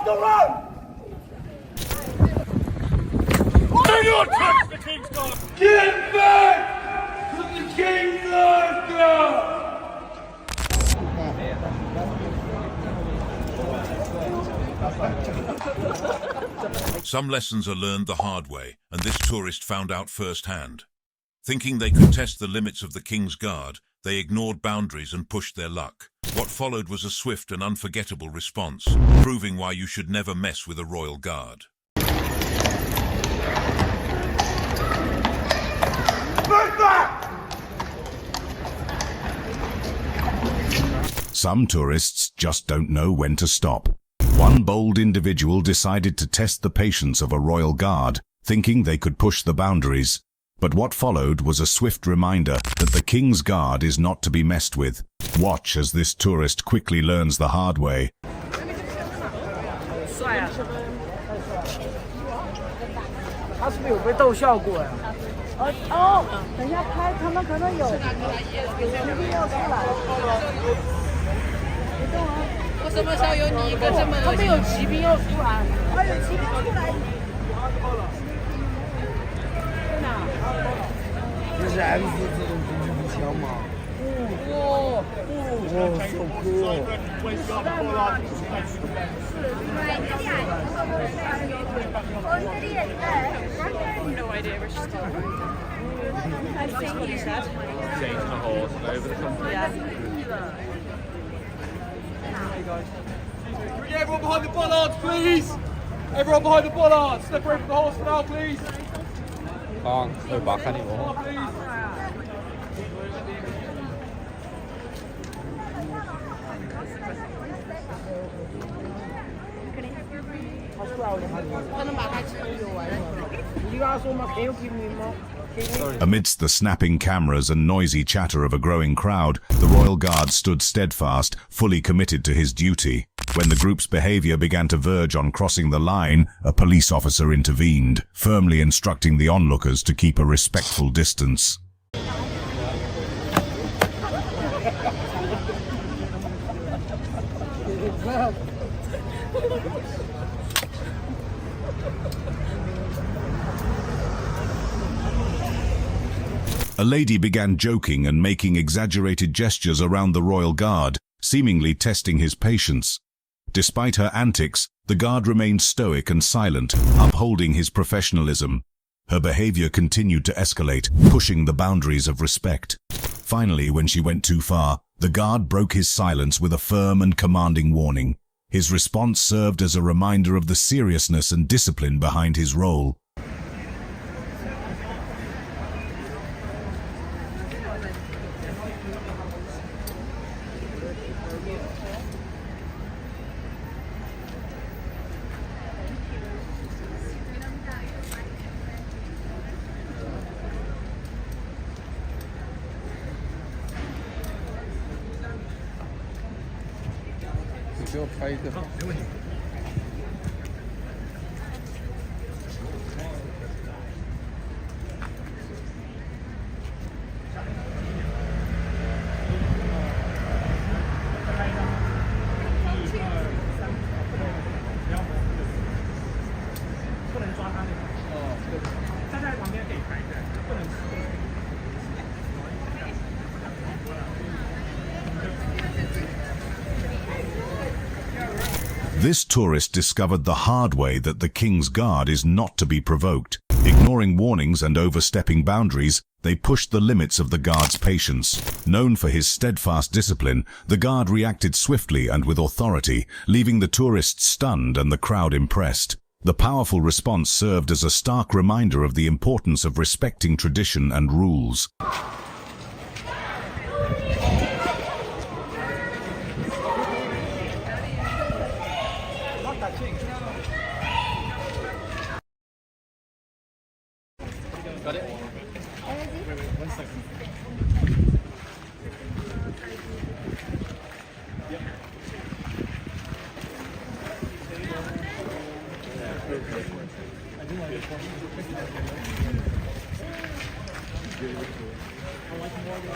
the road! Do not touch the king's guard! Get back to the king's guard! Some lessons are learned the hard way, and this tourist found out firsthand. Thinking they could test the limits of the King's Guard, they ignored boundaries and pushed their luck. What followed was a swift and unforgettable response, proving why you should never mess with a royal guard. Some tourists just don't know when to stop. One bold individual decided to test the patience of a royal guard, thinking they could push the boundaries. But what followed was a swift reminder that the King's Guard is not to be messed with. Watch as this tourist quickly learns the hard way. 帅啊！他是不是有被逗效果呀？等一下开，他们可能有一定要出来。别动啊！我什么时候有你一个这么？他们有骑兵要出来，有骑兵出来。在哪？这是 M4自动狙击步枪吗？哇，so cool！ No idea where she's going. That's what you said. Changing a horse over the country. Yeah. Can we get everyone behind the bollards, please? Everyone behind the bollards. Step away from the horse for now, please. Can't go back anymore. Amidst the snapping cameras and noisy chatter of a growing crowd, the royal guard stood steadfast, fully committed to his duty. When the group's behavior began to verge on crossing the line, a police officer intervened, firmly instructing the onlookers to keep a respectful distance. A lady began joking and making exaggerated gestures around the royal guard, seemingly testing his patience. Despite her antics, the guard remained stoic and silent, upholding his professionalism. Her behavior continued to escalate, pushing the boundaries of respect. Finally, when she went too far, the guard broke his silence with a firm and commanding warning. His response served as a reminder of the seriousness and discipline behind his role. This tourist discovered the hard way that the King's Guard is not to be provoked. Ignoring warnings and overstepping boundaries, they pushed the limits of the guard's patience. Known for his steadfast discipline, the guard reacted swiftly and with authority, leaving the tourists stunned and the crowd impressed. The powerful response served as a stark reminder of the importance of respecting tradition and rules. Got it? One second. Yep. I do like this one. I like more than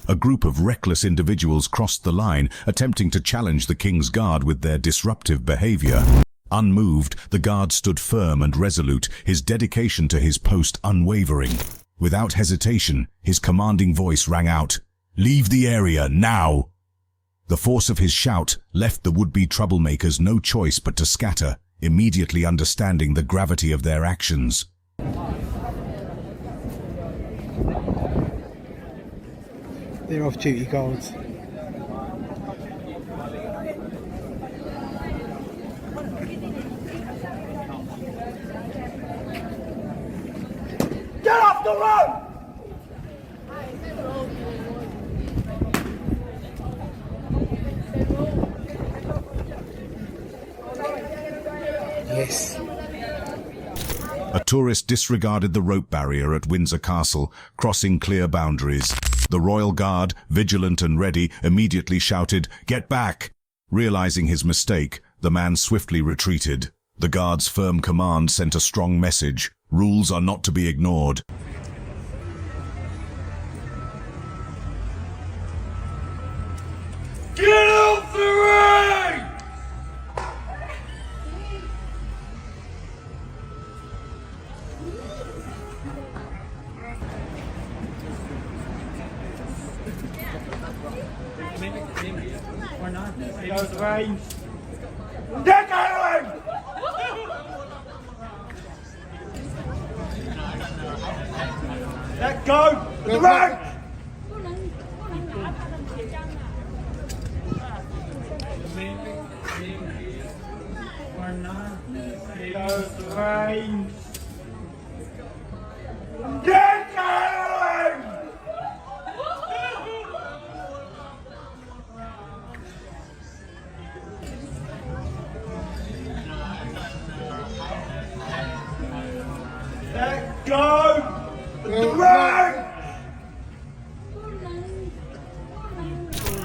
A group of reckless individuals crossed the line, attempting to challenge the king's guard with their disruptive behavior. Unmoved, the guard stood firm and resolute, his dedication to his post unwavering. Without hesitation, his commanding voice rang out, "Leave the area, now!" The force of his shout left the would-be troublemakers no choice but to scatter, immediately understanding the gravity of their actions. They're off-duty guards. Get off the road! Yes. A tourist disregarded the rope barrier at Windsor Castle, crossing clear boundaries. The royal guard, vigilant and ready, immediately shouted, "Get back!" Realizing his mistake, the man swiftly retreated. The guard's firm command sent a strong message. Rules are not to be ignored. Get off the ring! Goes the range. Get going! Let go! The range! Goes the range. Get going! Let go! The range!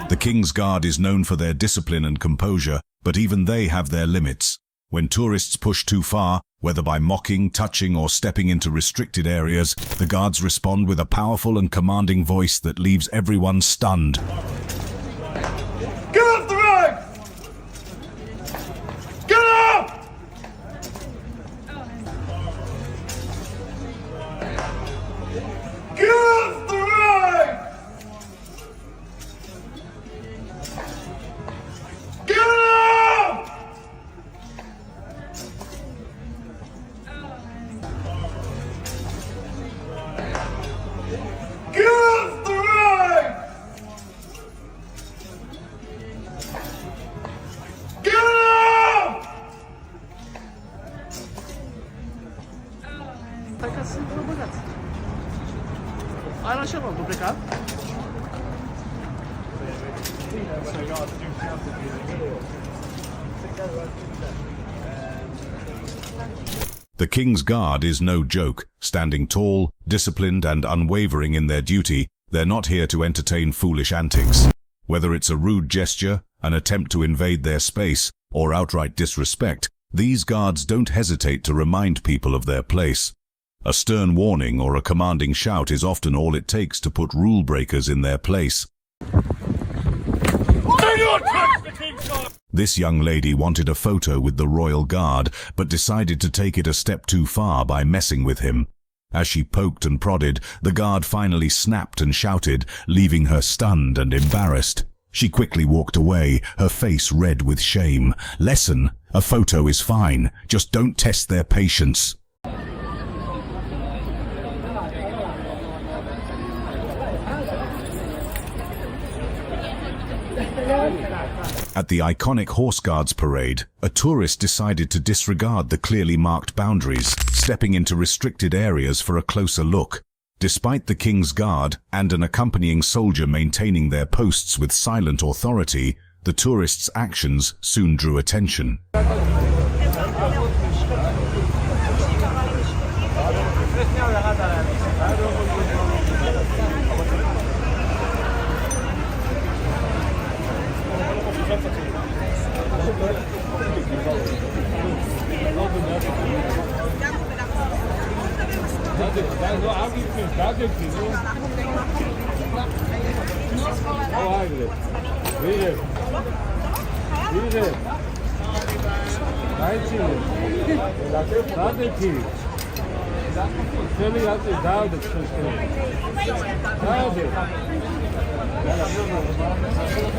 The King's Guard is known for their discipline and composure, but even they have their limits. When tourists push too far, whether by mocking, touching, or stepping into restricted areas, the guards respond with a powerful and commanding voice that leaves everyone stunned. Get off the road! Get off! Get off the road! Get off! Get off the road! Get off! Tak assim, vamos bagaço. Ah, não chama, complicado. The King's Guard is no joke. Standing tall, disciplined, and unwavering in their duty, they're not here to entertain foolish antics. Whether it's a rude gesture, an attempt to invade their space, or outright disrespect, these guards don't hesitate to remind people of their place. A stern warning or a commanding shout is often all it takes to put rule breakers in their place. Do not touch the King's Guard! This young lady wanted a photo with the royal guard, but decided to take it a step too far by messing with him. As she poked and prodded, the guard finally snapped and shouted, leaving her stunned and embarrassed. She quickly walked away, her face red with shame. Lesson: a photo is fine, just don't test their patience. At the iconic Horse Guards parade, a tourist decided to disregard the clearly marked boundaries, stepping into restricted areas for a closer look. Despite the King's Guard and an accompanying soldier maintaining their posts with silent authority, the tourist's actions soon drew attention.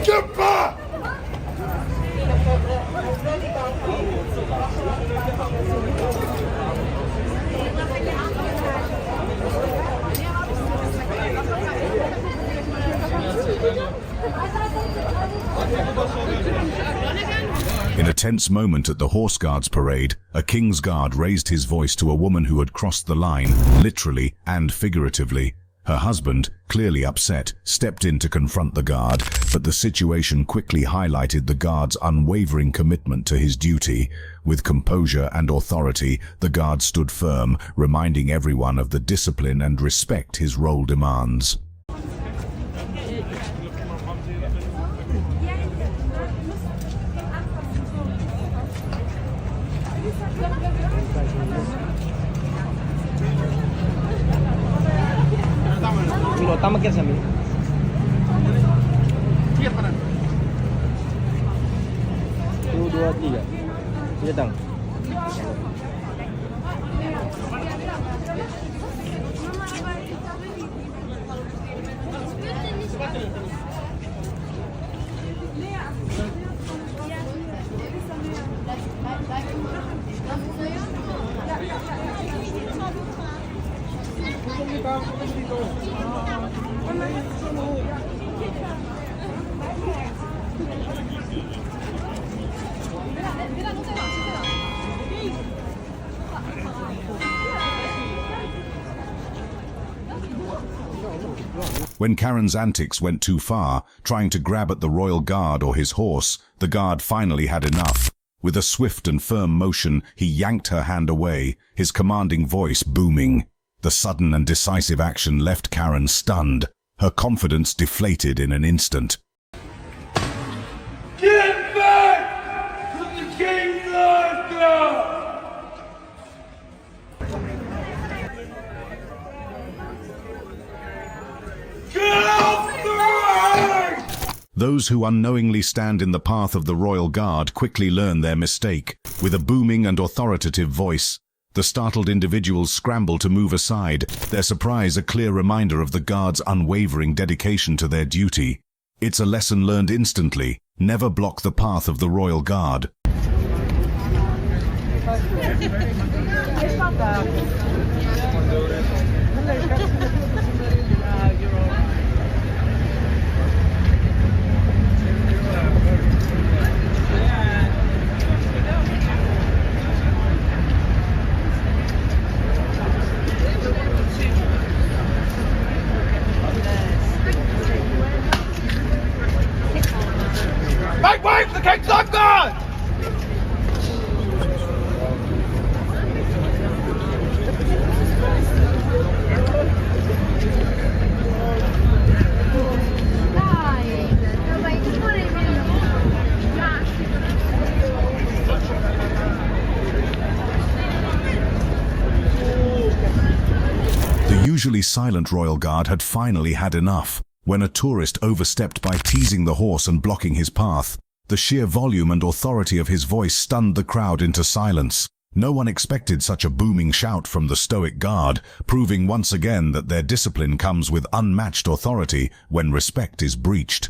Get back! In a tense moment at the Horse Guards parade, a king's guard raised his voice to a woman who had crossed the line, literally and figuratively. Her husband, clearly upset, stepped in to confront the guard, but the situation quickly highlighted the guard's unwavering commitment to his duty. With composure and authority, the guard stood firm, reminding everyone of the discipline and respect his role demands. Tama kira sa amin. Satu, dua, tiga. Datang. When Karen's antics went too far, trying to grab at the royal guard or his horse, the guard finally had enough. With a swift and firm motion, he yanked her hand away, his commanding voice booming. The sudden and decisive action left Karen stunned, her confidence deflated in an instant. Get back to the king's order! Get off the road! Those who unknowingly stand in the path of the royal guard quickly learn their mistake. With a booming and authoritative voice, the startled individuals scramble to move aside, their surprise a clear reminder of the guard's unwavering dedication to their duty. It's a lesson learned instantly. Never block the path of the royal guard. Make way for the king's guard! The usually silent royal guard had finally had enough. When a tourist overstepped by teasing the horse and blocking his path, the sheer volume and authority of his voice stunned the crowd into silence. No one expected such a booming shout from the stoic guard, proving once again that their discipline comes with unmatched authority when respect is breached.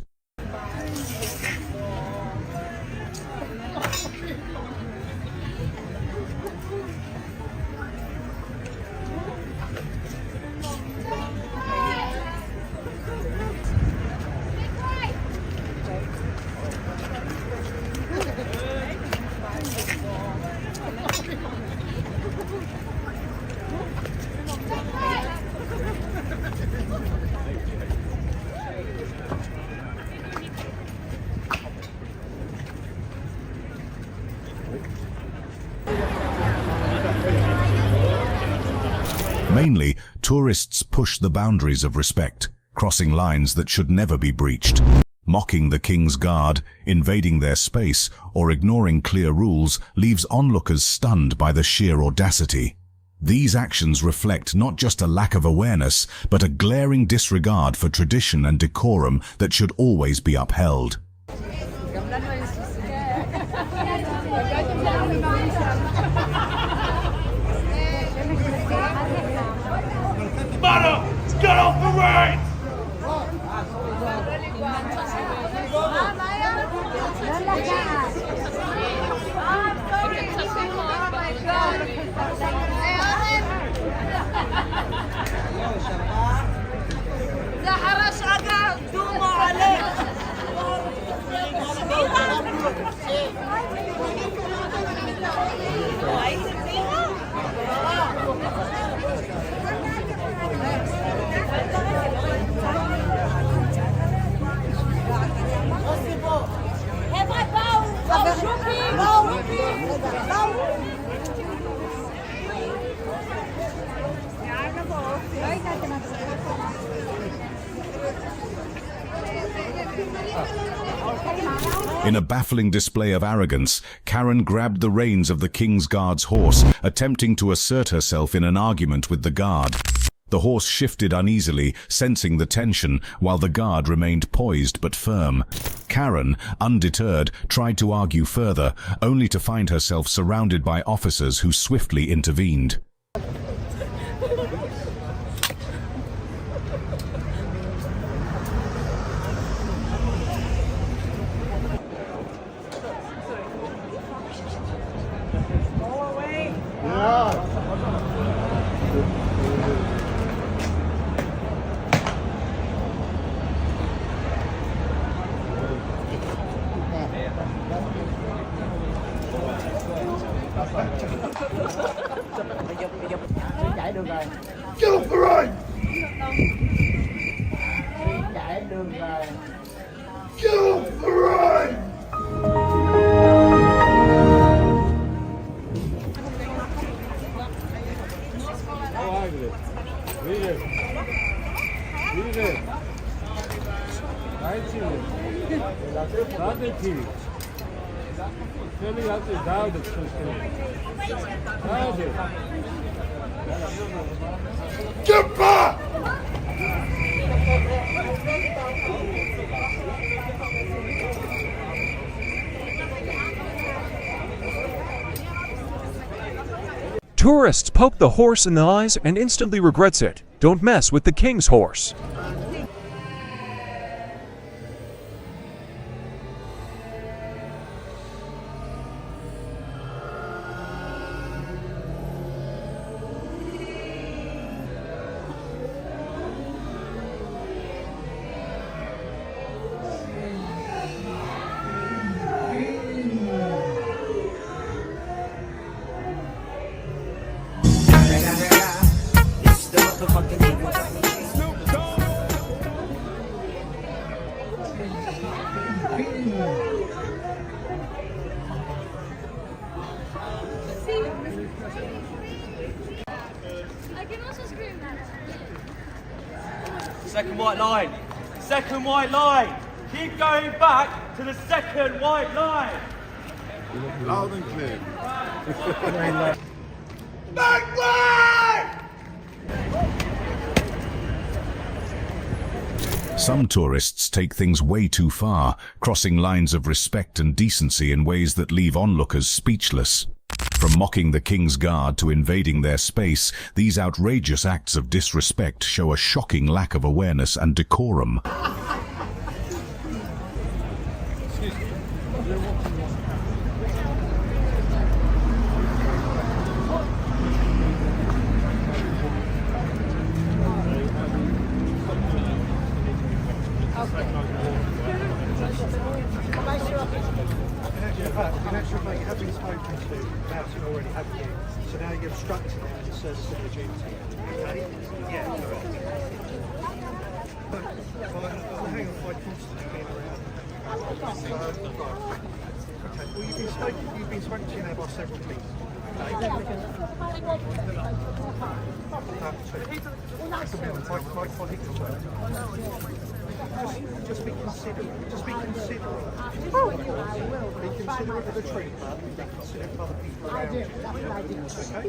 Mainly, tourists push the boundaries of respect, crossing lines that should never be breached. Mocking the king's guard, invading their space, or ignoring clear rules leaves onlookers stunned by the sheer audacity. These actions reflect not just a lack of awareness, but a glaring disregard for tradition and decorum that should always be upheld. Mother, get off the reins! In a baffling display of arrogance, Karen grabbed the reins of the king's guard's horse, attempting to assert herself in an argument with the guard. The horse shifted uneasily, sensing the tension, while the guard remained poised but firm. Karen, undeterred, tried to argue further, only to find herself surrounded by officers who swiftly intervened. Get off the reins! Get off the reins! Get back! Tourists poke the horse in the eyes and instantly regrets it. Don't mess with the king's horse. I can also scream that. Second white line. Second white line. Keep going back to the second white line. Loud and clear. Backward! Some tourists take things way too far, crossing lines of respect and decency in ways that leave onlookers speechless. From mocking the king's guard to invading their space, these outrageous acts of disrespect show a shocking lack of awareness and decorum. In actual fact, you have been spoken to about it already, haven't you? So now you're obstructing it and it serves a civil duty. Okay? Yeah, correct. Well, hang on, quite constantly being around. Okay, well, you've been spoken to now by several people. My colleagues as well. Just be considerate. Just be considerate. Be considerate of the treatment. Be considerate of other people around you. Okay?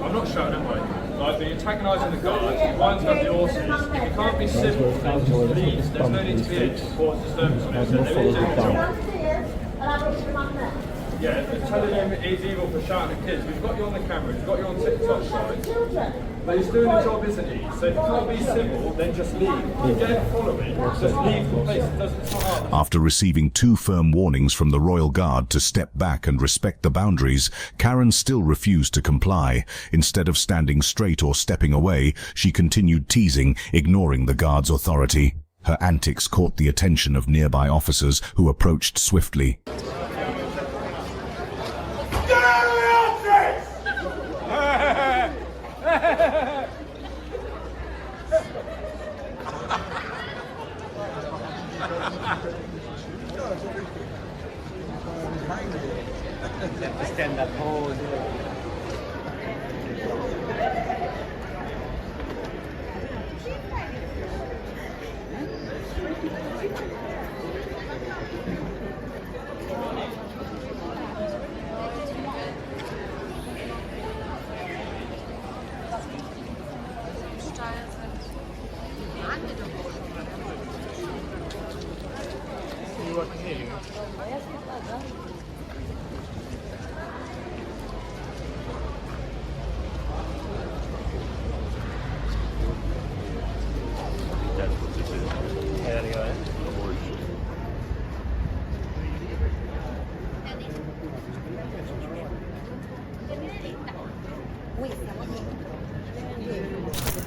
I'm not shouting at mine. Like, they're antagonising the guards, he winds up the horses. If you can't be civil, then just leave. There's no need to be a cause disturbance on it. They're doing the job. Yeah, they're telling him he's evil for shouting at kids. We've got you on the camera, we've got you on TikTok, right? But he's doing the job, isn't he? So if you can't be civil, then just leave. If you don't follow it, just leave the place. It's not hard. After receiving 2 firm warnings from the Royal Guard to step back and respect the boundaries, Karen still refused to comply. Instead of standing straight or stepping away, she continued teasing, ignoring the guard's authority. Her antics caught the attention of nearby officers who approached swiftly. Stand up pose.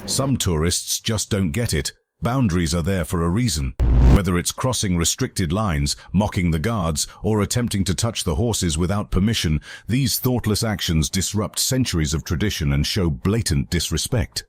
Some tourists just don't get it. Boundaries are there for a reason. Whether it's crossing restricted lines, mocking the guards, or attempting to touch the horses without permission, these thoughtless actions disrupt centuries of tradition and show blatant disrespect.